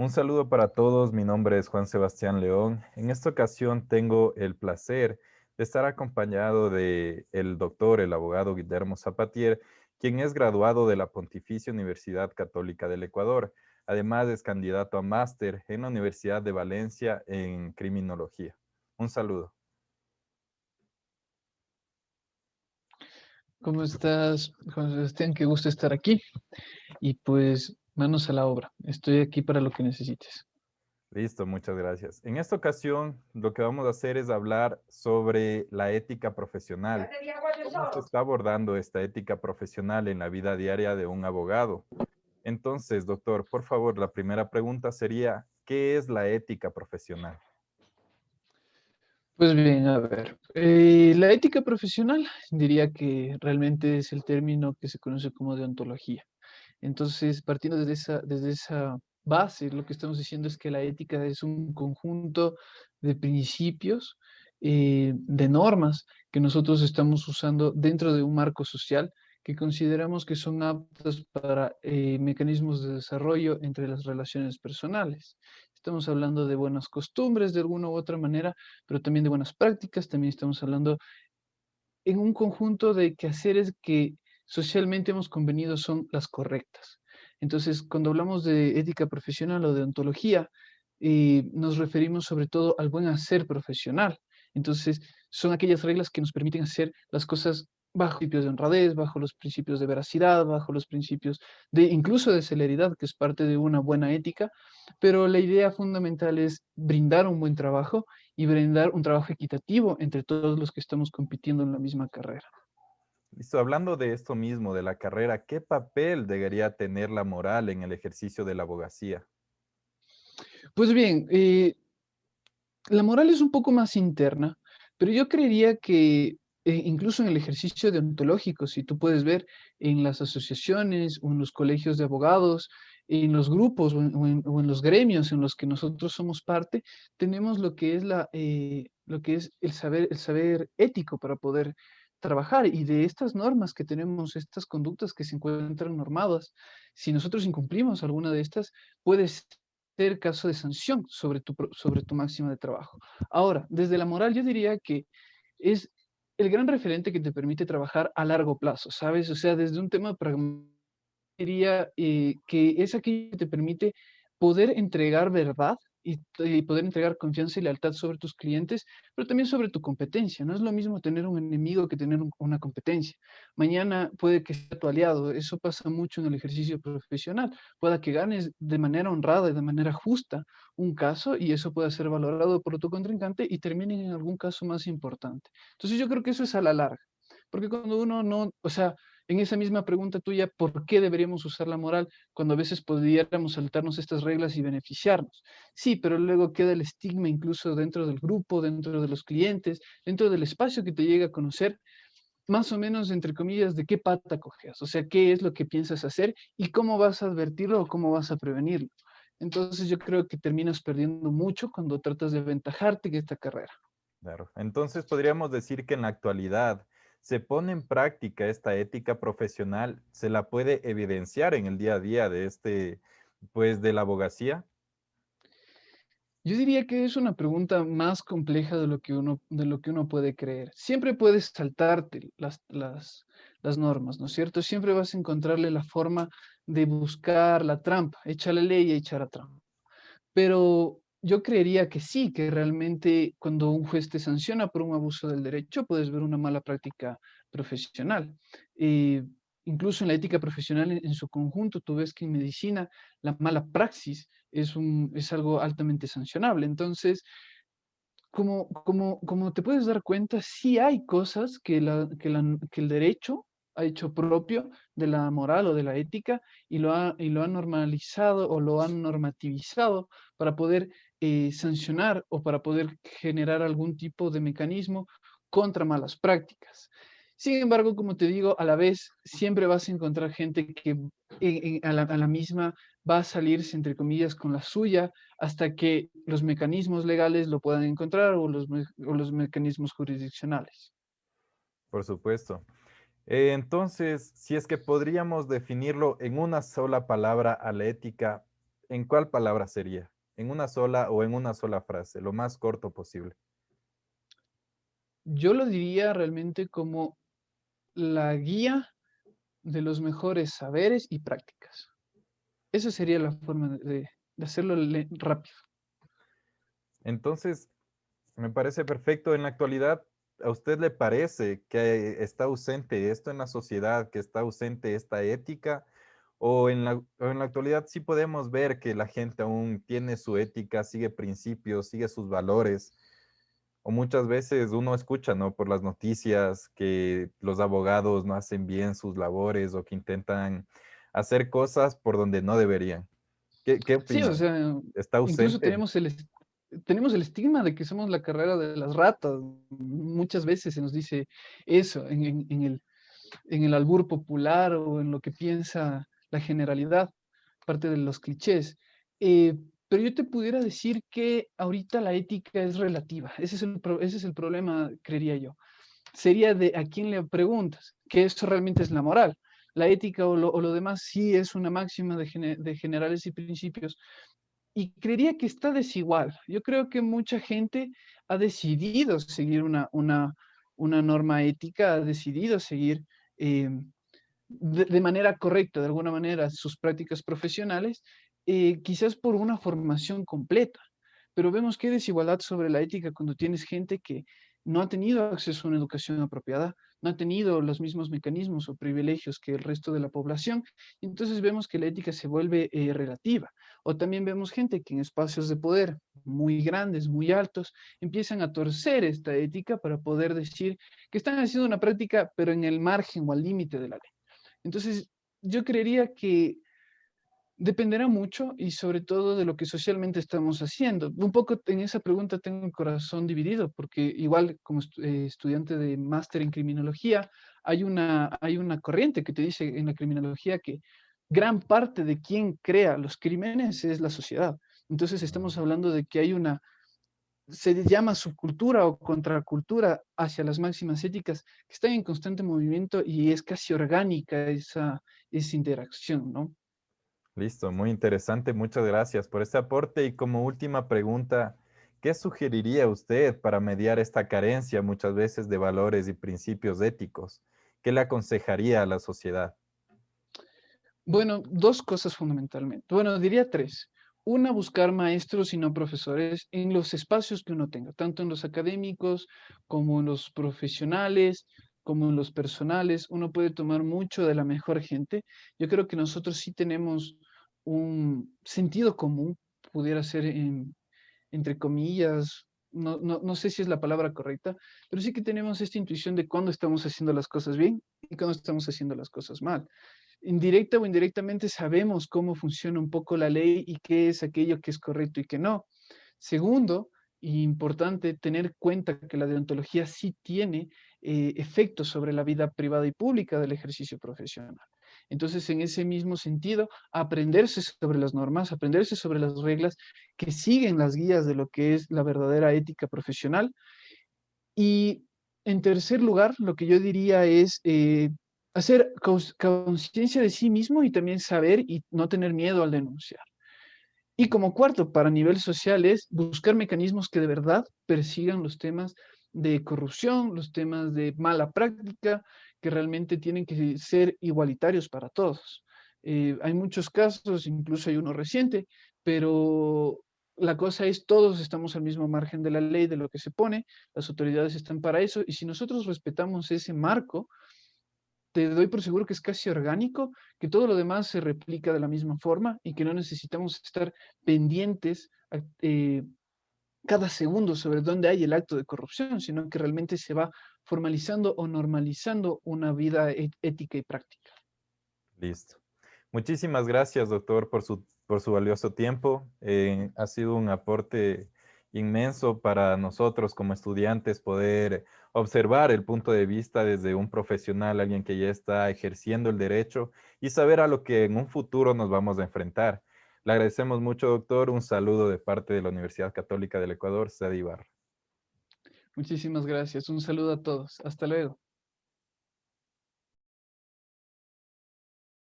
Un saludo para todos, mi nombre es Juan Sebastián León. En esta ocasión tengo el placer de estar acompañado de el doctor, el abogado Guillermo Zapatier, quien es graduado de la Pontificia Universidad Católica del Ecuador. Además es candidato a máster en la Universidad de Valencia en criminología. Un saludo. ¿Cómo estás, Juan Sebastián? Qué gusto estar aquí. Y pues, manos a la obra. Estoy aquí para lo que necesites. Listo, muchas gracias. En esta ocasión, lo que vamos a hacer es hablar sobre la ética profesional. ¿Cómo se está abordando esta ética profesional en la vida diaria de un abogado? Entonces, doctor, por favor, la primera pregunta sería, ¿qué es la ética profesional? Pues bien, a ver. La ética profesional diría que realmente es el término que se conoce como deontología. Entonces, partiendo desde esa base, lo que estamos diciendo es que la ética es un conjunto de principios, de normas que nosotros estamos usando dentro de un marco social que consideramos que son aptos para mecanismos de desarrollo entre las relaciones personales. Estamos hablando de buenas costumbres de alguna u otra manera, pero también de buenas prácticas. También estamos hablando en un conjunto de quehaceres que socialmente hemos convenido son las correctas. Entonces, cuando hablamos de ética profesional o de ontología, nos referimos sobre todo al buen hacer profesional. Entonces, son aquellas reglas que nos permiten hacer las cosas bajo principios de honradez, bajo los principios de veracidad, bajo los principios de incluso de celeridad, que es parte de una buena ética, pero la idea fundamental es brindar un buen trabajo y brindar un trabajo equitativo entre todos los que estamos compitiendo en la misma carrera. Listo, hablando de esto mismo, de la carrera, ¿qué papel debería tener la moral en el ejercicio de la abogacía? Pues bien, la moral es un poco más interna, pero yo creería que incluso en el ejercicio deontológico, si tú puedes ver en las asociaciones o en los colegios de abogados, en los grupos o en los gremios en los que nosotros somos parte, tenemos lo que es lo que es el saber ético para poder trabajar y de estas normas que tenemos, estas conductas que se encuentran normadas, si nosotros incumplimos alguna de estas, puede ser caso de sanción sobre tu máxima de trabajo. Ahora, desde la moral, yo diría que es el gran referente que te permite trabajar a largo plazo, ¿sabes? O sea, desde un tema pragmático, diría que es aquello que te permite poder entregar verdad y poder entregar confianza y lealtad sobre tus clientes, pero también sobre tu competencia. No es lo mismo tener un enemigo que tener una competencia. Mañana puede que sea tu aliado. Eso pasa mucho en el ejercicio profesional. Pueda que ganes de manera honrada y de manera justa un caso y eso pueda ser valorado por tu contrincante y termine en algún caso más importante. Entonces yo creo que eso es a la larga. Porque cuando uno no, o sea, en esa misma pregunta tuya, ¿por qué deberíamos usar la moral cuando a veces pudiéramos saltarnos estas reglas y beneficiarnos? Sí, pero luego queda el estigma incluso dentro del grupo, dentro de los clientes, dentro del espacio que te llega a conocer, más o menos, entre comillas, de qué pata cojeas, o sea, qué es lo que piensas hacer y cómo vas a advertirlo o cómo vas a prevenirlo. Entonces yo creo que terminas perdiendo mucho cuando tratas de aventajarte en esta carrera. Claro. Entonces, podríamos decir que en la actualidad se pone en práctica esta ética profesional, se la puede evidenciar en el día a día de pues, de la abogacía. Yo diría que es una pregunta más compleja de lo que uno puede creer. Siempre puedes saltarte las normas, ¿no es cierto? Siempre vas a encontrarle la forma de buscar la trampa, echa la ley y echa la trampa. Pero yo creería que sí, que realmente cuando un juez te sanciona por un abuso del derecho, puedes ver una mala práctica profesional. Eh, Incluso en la ética profesional en su conjunto, tú ves que en medicina la mala praxis es algo altamente sancionable. Entonces, como te puedes dar cuenta, sí hay cosas que el derecho ha hecho propio de la moral o de la ética y lo ha normalizado o lo han normativizado para poder sancionar o para poder generar algún tipo de mecanismo contra malas prácticas. Sin embargo, como te digo, a la vez siempre vas a encontrar gente que a la misma va a salirse, entre comillas, con la suya hasta que los mecanismos legales lo puedan encontrar o los mecanismos jurisdiccionales. Por supuesto. Entonces, si es que podríamos definirlo en una sola palabra a la ética, ¿en cuál palabra sería? ¿En una sola o en una sola frase? Lo más corto posible. Yo lo diría realmente como la guía de los mejores saberes y prácticas. Esa sería la forma de hacerlo rápido. Entonces, me parece perfecto. En la actualidad, ¿a usted le parece que está ausente esto en la sociedad, que está ausente esta ética? ¿O en la actualidad sí podemos ver que la gente aún tiene su ética, sigue principios, sigue sus valores? O muchas veces uno escucha, ¿no? Por las noticias que los abogados no hacen bien sus labores o que intentan hacer cosas por donde no deberían. ¿Qué Sí, o opina? sea, ¿Está incluso ausente? tenemos el estigma de que somos la carrera de las ratas. Muchas veces se nos dice eso en el albur popular o en lo que piensa la generalidad, parte de los clichés. Eh, pero yo te pudiera decir que ahorita la ética es relativa. Ese es el problema, creería yo. Sería de a quién le preguntas, que eso realmente es la moral. La ética o lo demás sí es una máxima de generales y principios, y creería que está desigual. Yo creo que mucha gente ha decidido seguir una norma ética, ha decidido seguir de manera correcta, de alguna manera, sus prácticas profesionales, quizás por una formación completa. Pero vemos que hay desigualdad sobre la ética cuando tienes gente que no ha tenido acceso a una educación apropiada, no ha tenido los mismos mecanismos o privilegios que el resto de la población. Y entonces vemos que la ética se vuelve relativa. O también vemos gente que en espacios de poder muy grandes, muy altos, empiezan a torcer esta ética para poder decir que están haciendo una práctica, pero en el margen o al límite de la ley. Entonces, yo creería que dependerá mucho y sobre todo de lo que socialmente estamos haciendo. Un poco en esa pregunta tengo el corazón dividido, porque igual como estudiante de máster en criminología, hay una corriente que te dice en la criminología que gran parte de quien crea los crímenes es la sociedad. Entonces estamos hablando de que se llama subcultura o contracultura hacia las máximas éticas que están en constante movimiento y es casi orgánica esa interacción, ¿no? Listo, muy interesante. Muchas gracias por este aporte. Y como última pregunta, ¿qué sugeriría usted para mediar esta carencia muchas veces de valores y principios éticos? ¿Qué le aconsejaría a la sociedad? Bueno, dos cosas fundamentalmente. Bueno, diría tres. Una, buscar maestros y no profesores en los espacios que uno tenga, tanto en los académicos como en los profesionales, como en los personales. Uno puede tomar mucho de la mejor gente. Yo creo que nosotros sí tenemos un sentido común, pudiera ser entre comillas, no sé si es la palabra correcta, pero sí que tenemos esta intuición de cuándo estamos haciendo las cosas bien y cuándo estamos haciendo las cosas mal. Indirecta o indirectamente sabemos cómo funciona un poco la ley y qué es aquello que es correcto y qué no. Segundo, y importante, tener cuenta que la deontología sí tiene efectos sobre la vida privada y pública del ejercicio profesional. Entonces, en ese mismo sentido, aprenderse sobre las normas, aprenderse sobre las reglas que siguen las guías de lo que es la verdadera ética profesional. Y en tercer lugar, lo que yo diría es hacer conciencia de sí mismo y también saber y no tener miedo al denunciar. Y como cuarto, para nivel social, es buscar mecanismos que de verdad persigan los temas de corrupción, los temas de mala práctica, que realmente tienen que ser igualitarios para todos. Hay muchos casos, incluso hay uno reciente, pero la cosa es todos estamos al mismo margen de la ley, de lo que se pone, las autoridades están para eso, y si nosotros respetamos ese marco, te doy por seguro que es casi orgánico, que todo lo demás se replica de la misma forma y que no necesitamos estar pendientes cada segundo sobre dónde hay el acto de corrupción, sino que realmente se va formalizando o normalizando una vida ética y práctica. Listo. Muchísimas gracias, doctor, por su valioso tiempo. Ha sido un aporte inmenso para nosotros como estudiantes poder observar el punto de vista desde un profesional, alguien que ya está ejerciendo el derecho y saber a lo que en un futuro nos vamos a enfrentar. Le agradecemos mucho, doctor. Un saludo de parte de la Universidad Católica del Ecuador, Sede Ibarra. Muchísimas gracias. Un saludo a todos. Hasta luego.